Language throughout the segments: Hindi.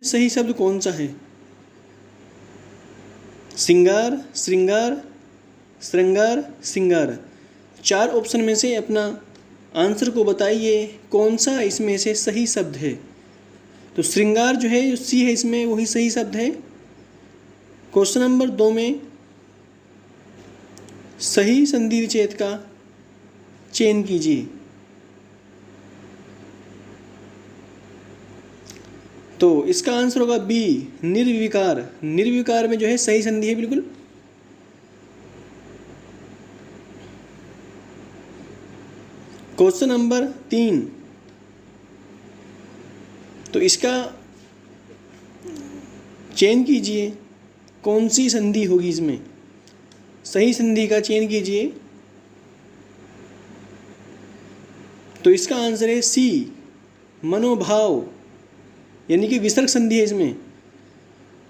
सही शब्द कौन सा है? सिंगार, श्रृंगार, श्रृंगार, सिंगार। 4 ऑप्शन में से अपना आंसर को बताइए, कौन सा इसमें से सही शब्द है। तो श्रृंगार जो है, जो सी है इसमें, वही सही शब्द है। क्वेश्चन नंबर 2 में सही संधि विच्छेद का चयन कीजिए। तो इसका आंसर होगा बी, निर्विकार। निर्विकार में जो है सही संधि है बिल्कुल। क्वेश्चन नंबर 3, तो इसका चयन कीजिए, कौन सी संधि होगी इसमें, सही संधि का चयन कीजिए। तो इसका आंसर है सी, मनोभाव, यानी कि विसर्ग संधि है इसमें।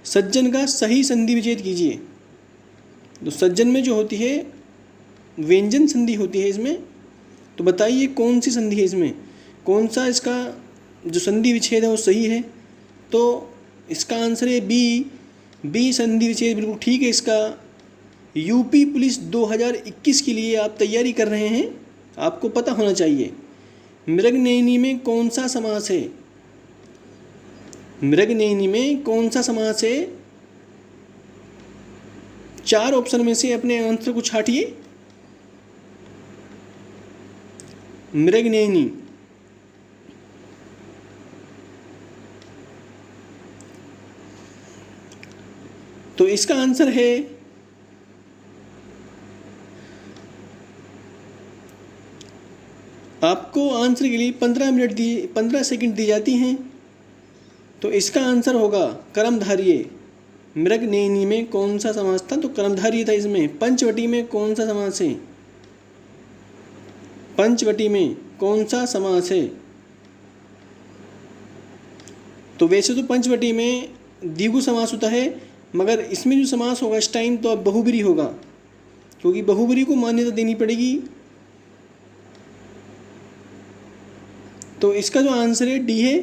सज्जन का सही संधि विच्छेद कीजिए। तो सज्जन में जो होती है व्यंजन संधि होती है इसमें। तो बताइए कौन सी संधि है इसमें, कौन सा इसका जो संधि विच्छेद है वो सही है। तो इसका आंसर है बी, बी संधि विच्छेद बिल्कुल ठीक है इसका। यूपी पुलिस 2021 के लिए आप तैयारी कर रहे हैं, आपको पता होना चाहिए मृगनयनी में कौन सा समास है। मृगनयनी में कौन सा समास है? 4 ऑप्शन में से अपने आंसर को छांटिए। मृगनयनी, तो इसका आंसर है आपको आंसर के लिए 15 सेकंड दी जाती हैं। तो इसका आंसर होगा कर्मधारय। मृगनयनी में कौन सा समास था? तो कर्मधारय था इसमें। पंचवटी में कौन सा समास है? पंचवटी में कौन सा समास है? तो वैसे तो पंचवटी में द्विगु समास होता है, मगर इसमें जो समास होगा इस टाइम तो अब बहुब्री होगा, क्योंकि बहुब्री को मान्यता देनी पड़ेगी। तो इसका जो आंसर है डी है,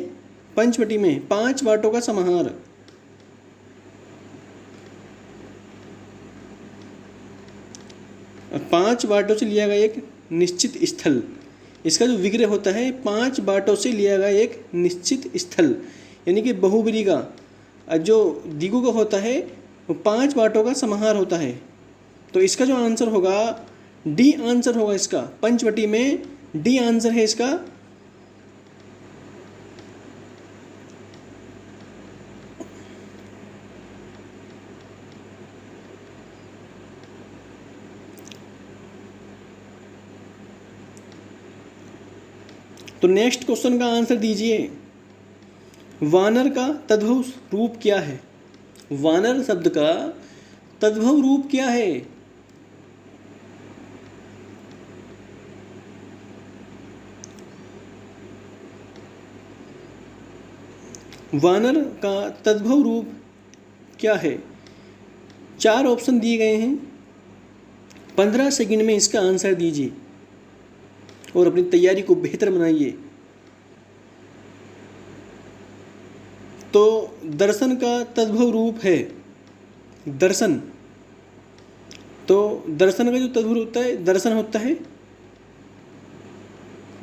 पंचवटी में 5 वाटों का समाहार। और 5 वाटों से लिया गया एक निश्चित स्थल, इसका जो विग्रह होता है 5 वाटों से लिया गया एक निश्चित स्थल, यानी कि बहुब्री का जो द्विगु का होता है वो 5 वाटों का समाहार होता है। तो इसका जो आंसर होगा डी आंसर होगा इसका। पंचवटी में डी आंसर है इसका। तो नेक्स्ट क्वेश्चन का आंसर दीजिए। वानर का तद्भव रूप क्या है? वानर शब्द का तद्भव रूप क्या है? वानर का तद्भव रूप क्या है? 4 ऑप्शन दिए गए हैं। 15 सेकंड में इसका आंसर दीजिए और अपनी तैयारी को बेहतर बनाइए। तो दर्शन का तद्भव रूप है दर्शन। तो दर्शन का जो तद्भव होता है दर्शन होता है।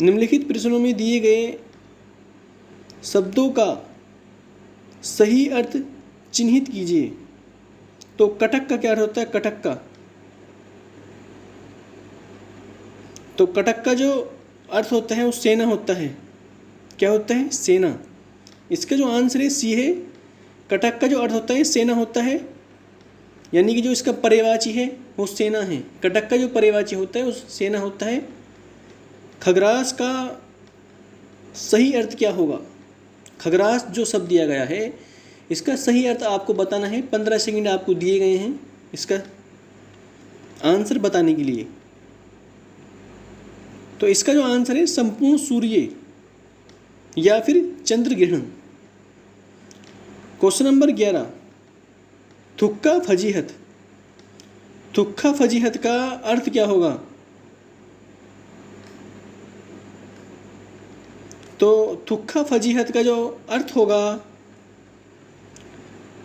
निम्नलिखित प्रश्नों में दिए गए शब्दों का सही अर्थ चिन्हित कीजिए। तो कटक का क्या अर्थ होता है? कटक का, तो कटक का जो अर्थ होता है वो सेना होता है। क्या होता है? सेना। इसका जो आंसर है सी है। कटक का जो अर्थ होता है सेना होता है, यानी कि जो इसका पर्यायवाची है वो सेना है। कटक का जो पर्यायवाची होता है वो सेना होता है। खगरास का सही अर्थ क्या होगा? खगरास जो शब्द दिया गया है इसका सही अर्थ आपको बताना है। 15 सेकंड आपको दिए गए हैं इसका आंसर बताने के लिए। तो इसका जो आंसर है संपूर्ण सूर्य या फिर चंद्र ग्रहण। Question number 11, थुक्का फजीहत। थुक्का फजीहत का अर्थ क्या होगा? तो थुक्का फजीहत का जो अर्थ होगा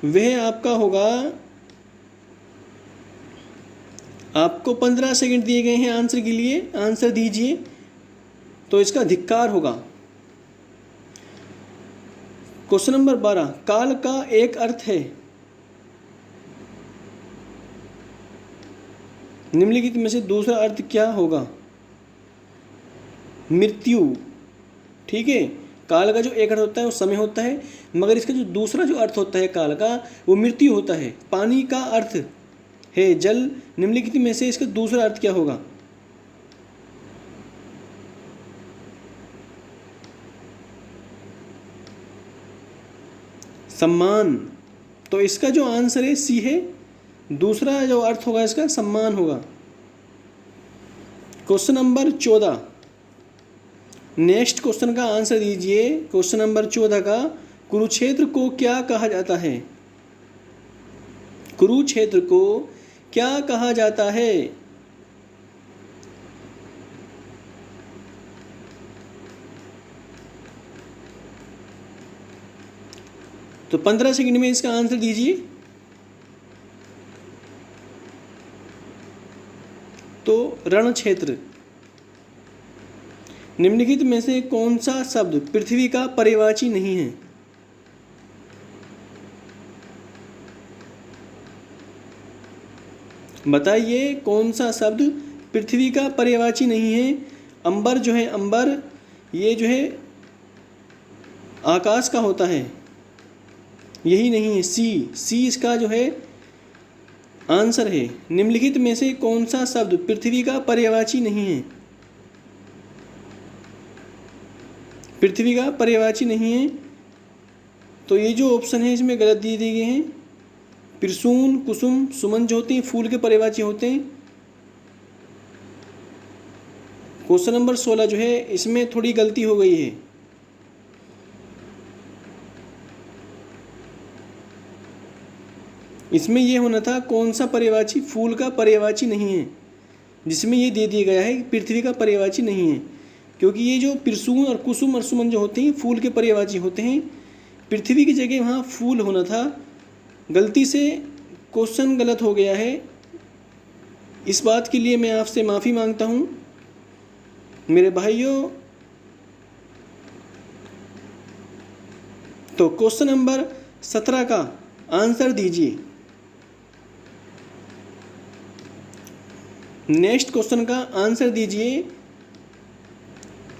वह आपका होगा, आपको 15 सेकंड दिए गए हैं आंसर के लिए, आंसर दीजिए। तो इसका धिक्कार होगा। क्वेश्चन नंबर 12, काल का एक अर्थ है। निम्नलिखित में से दूसरा अर्थ क्या होगा? मृत्यु। ठीक है, काल का जो एक अर्थ होता है वो समय होता है, मगर इसका जो दूसरा जो अर्थ होता है काल का वो मृत्यु होता है। पानी का अर्थ है जल। निम्नलिखित में से इसका दूसरा अर्थ क्या होगा? सम्मान। तो इसका जो आंसर है सी है। दूसरा जो अर्थ होगा इसका सम्मान होगा। क्वेश्चन नंबर 14, नेक्स्ट क्वेश्चन का आंसर दीजिए। क्वेश्चन नंबर 14 का, कुरुक्षेत्र को क्या कहा जाता है? कुरुक्षेत्र को क्या कहा जाता है? तो 15 सेकंड में इसका आंसर दीजिए। तो रण क्षेत्र। निम्नलिखित में से कौन सा शब्द पृथ्वी का पर्यायवाची नहीं है? बताइए कौन सा शब्द पृथ्वी का पर्यायवाची नहीं है? अंबर जो है, अंबर ये जो है आकाश का होता है, यही नहीं है। सी इसका जो है आंसर है। निम्नलिखित में से कौन सा शब्द पृथ्वी का पर्यायवाची नहीं है? पृथ्वी का पर्यायवाची नहीं है। तो ये जो ऑप्शन है इसमें गलत दिए गए हैं। पिरसून, कुसुम, सुमन जो होते हैं फूल के पर्यायवाची होते हैं। क्वेश्चन नंबर 16 जो है इसमें थोड़ी गलती हो गई है। इसमें यह होना था कौन सा पर्यायवाची फूल का पर्यायवाची नहीं है, जिसमें ये दे दिया गया है कि पृथ्वी का पर्यायवाची नहीं है। क्योंकि ये जो पिरसून और कुसुम और सुमन जो होते हैं फूल के पर्यायवाची होते हैं। पृथ्वी की जगह वहाँ फूल होना था। गलती से क्वेश्चन गलत हो गया है। इस बात के लिए मैं आपसे माफ़ी मांगता हूँ मेरे भाइयों। तो क्वेश्चन नंबर 17 का आंसर दीजिए। नेक्स्ट क्वेश्चन का आंसर दीजिए।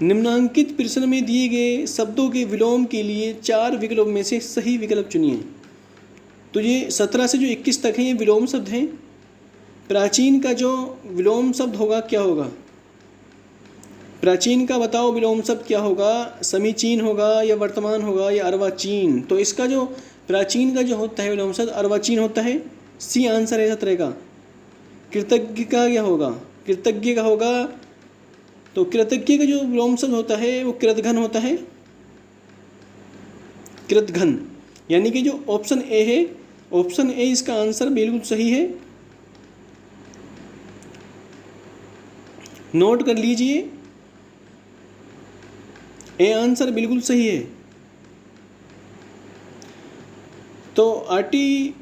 निम्नांकित प्रश्न में दिए गए शब्दों के विलोम के लिए 4 विकल्प में से सही विकल्प चुनिए। तो ये 17 से जो 21 तक हैं ये विलोम शब्द हैं। प्राचीन का जो विलोम शब्द होगा क्या होगा? प्राचीन का बताओ विलोम शब्द क्या होगा? समीचीन होगा या वर्तमान होगा या अर्वाचीन? तो इसका जो प्राचीन का जो होता है विलोम शब्द अर्वाचीन होता है। सी आंसर है 17 का। कृतज्ञ का क्या होगा? कृतज्ञ का होगा। तो कृतज्ञ का जो विलोम शब्द होता है वो कृतघ्न होता है। कृतघ्न, यानी कि जो ऑप्शन ए है, ऑप्शन ए इसका आंसर बिल्कुल सही है। नोट कर लीजिए, ए आंसर बिल्कुल सही है। तो आरटी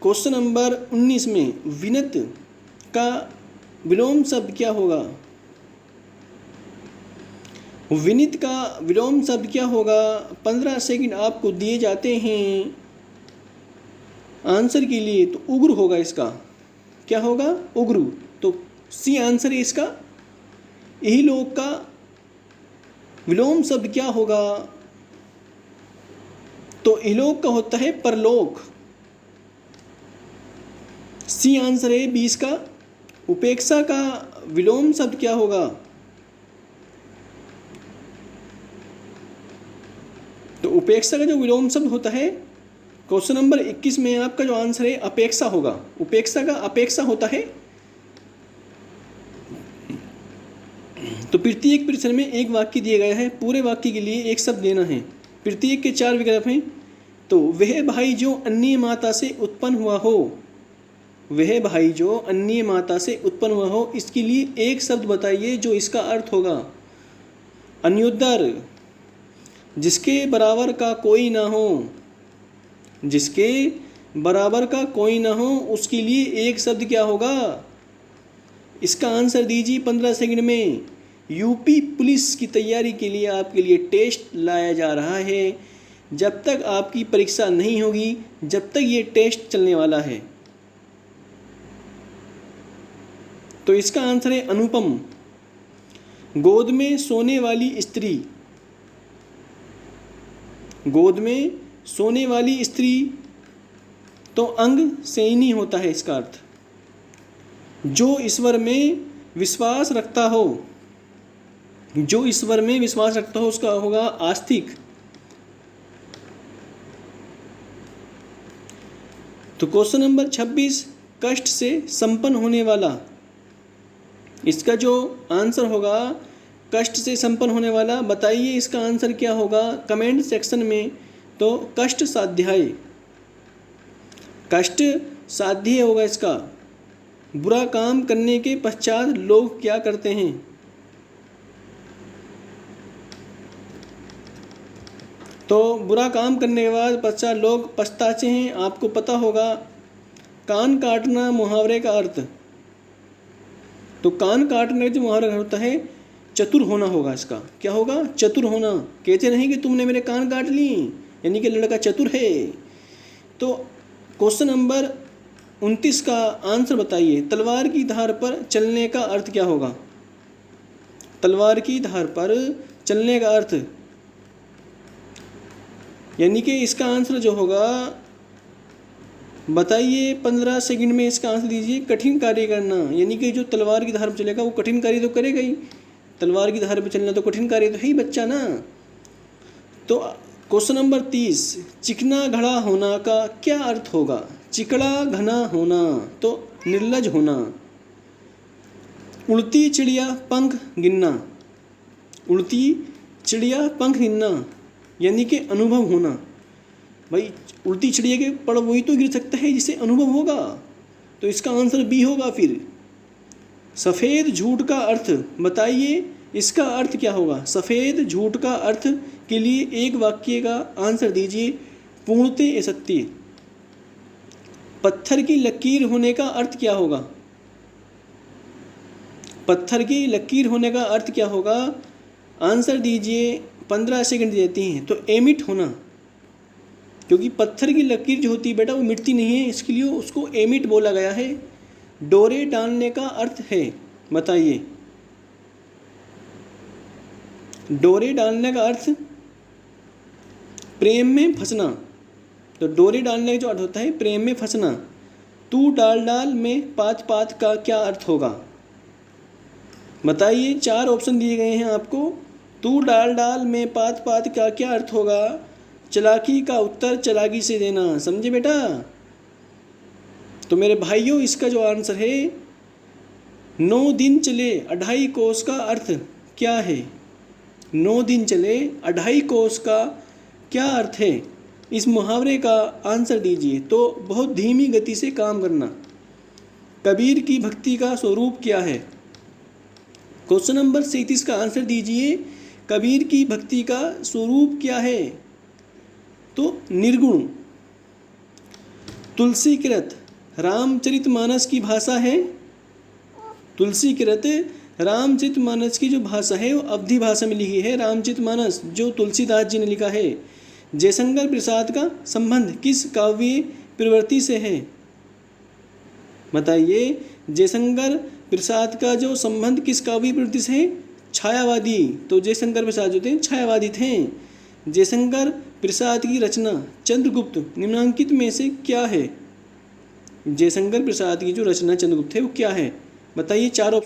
क्वेश्चन नंबर 19 में विनत का विलोम शब्द क्या होगा? विनित का विलोम शब्द क्या होगा? 15 सेकंड आपको दिए जाते हैं आंसर के लिए। तो उग्र होगा इसका। क्या होगा? उग्र। तो सी आंसर है इसका। यही लोक का विलोम शब्द क्या होगा? तो इलोक का होता है परलोक। सी आंसर है 20 का। उपेक्षा का विलोम शब्द क्या होगा? तो उपेक्षा का जो विलोम शब्द होता है क्वेश्चन नंबर 21 में आपका जो आंसर है अपेक्षा होगा। उपेक्षा का अपेक्षा होता है। तो प्रत्येक प्रश्न में एक वाक्य दिया गया है। पूरे वाक्य के लिए एक शब्द देना है। प्रत्येक के 4 विकल्प हैं। तो वह भाई जो अन्य माता से उत्पन्न हुआ हो, वह भाई जो अन्य माता से उत्पन्न हुआ हो, इसके लिए एक शब्द बताइए जो इसका अर्थ होगा। अन्योदर, जिसके बराबर का कोई ना हो, जिसके बराबर का कोई ना हो उसके लिए एक शब्द क्या होगा? इसका आंसर दीजिए 15 सेकंड में। यूपी पुलिस की तैयारी के लिए आपके लिए टेस्ट लाया जा रहा है। जब तक आपकी परीक्षा नहीं होगी, जब तक ये टेस्ट चलने वाला है। तो इसका आंसर है अनुपम। गोद में सोने वाली स्त्री। गोद में सोने वाली स्त्री तो अंग सेनी होता है इसका अर्थ। जो ईश्वर में विश्वास रखता हो, जो ईश्वर में विश्वास रखता हो उसका होगा आस्तिक। तो क्वेश्चन नंबर 26, कष्ट से संपन्न होने वाला। इसका जो आंसर होगा कष्ट से संपन्न होने वाला, बताइए इसका आंसर क्या होगा कमेंट सेक्शन में। तो कष्ट साध्याय, कष्ट साध्य होगा इसका। बुरा काम करने के पश्चात लोग क्या करते हैं? तो बुरा काम करने के बाद पश्चात लोग पछताते हैं। आपको पता होगा कान काटना मुहावरे का अर्थ। तो कान काटने का जो मुहावरा होता है चतुर होना होगा। इसका क्या होगा? चतुर होना। कहते नहीं कि तुमने मेरे कान काट ली, यानी कि लड़का चतुर है। तो क्वेश्चन नंबर 29 का आंसर बताइए। तलवार की धार पर चलने का अर्थ क्या होगा? तलवार की धार पर चलने का अर्थ, यानी कि इसका आंसर जो होगा बताइए 15 सेकंड में इसका आंसर दीजिए। कठिन कार्य करना, यानी कि जो तलवार की धार पर चलेगा वो कठिन कार्य तो करेगा ही। तलवार की धार पर चलना तो कठिन कार्य तो है ही बच्चा ना। तो क्वेश्चन नंबर 30, चिकना घड़ा होना का क्या अर्थ होगा? चिकड़ा घना होना तो निर्लज होना। उड़ती चिड़िया पंख गिनना। उड़ती चिड़िया पंख गिनना यानी कि अनुभव होना। भाई उड़ती चिड़िया के पर वही तो गिर सकता है जिसे अनुभव होगा। तो इसका आंसर बी होगा। फिर सफ़ेद झूठ का अर्थ बताइए, इसका अर्थ क्या होगा? सफ़ेद झूठ का अर्थ के लिए एक वाक्य का आंसर दीजिए। पूर्णतः असत्य। पत्थर की लकीर होने का अर्थ क्या होगा? पत्थर की लकीर होने का अर्थ क्या होगा? आंसर दीजिए। 15 सेकंड देती हैं। तो एमिट होना, क्योंकि पत्थर की लकीर जो होती है बेटा वो मिटती नहीं है, इसके लिए उसको एमिट बोला गया है। डोरे डालने का अर्थ है बताइए। डोरे डालने का अर्थ प्रेम में फंसना। तो डोरे डालने का जो अर्थ होता है प्रेम में फंसना। तू डाल डाल में पात पात का क्या अर्थ होगा? बताइए। 4 ऑप्शन दिए गए हैं आपको। तू डाल डाल में पात पात का क्या अर्थ होगा? चालाकी का उत्तर चालाकी से देना। समझे बेटा? तो मेरे भाइयों इसका जो आंसर है 9 दिन चले 2.5 कोस का अर्थ क्या है? 9 दिन चले 2.5 कोस का क्या अर्थ है? इस मुहावरे का आंसर दीजिए। तो बहुत धीमी गति से काम करना। कबीर की भक्ति का स्वरूप क्या है? क्वेश्चन नंबर 37 का आंसर दीजिए। कबीर की भक्ति का स्वरूप क्या है? तो निर्गुण। तुलसीकृत रामचरितमानस की भाषा है। तुलसीकृत रामचरितमानस की जो भाषा है वो अवधी भाषा में लिखी है। रामचरितमानस जो तुलसीदास जी ने लिखा है। जयशंकर प्रसाद का संबंध किस काव्य प्रवृत्ति से है? बताइए। जयशंकर प्रसाद का जो संबंध किस काव्य प्रवृत्ति से है? छायावादी। तो जयशंकर प्रसाद जो थे छायावादी थे। जयशंकर प्रसाद की रचना चंद्रगुप्त निम्नांकित में से क्या है? जयशंकर प्रसाद की जो रचना चंद्रगुप्त है वो क्या है? बताइए। 4 ऑप्शन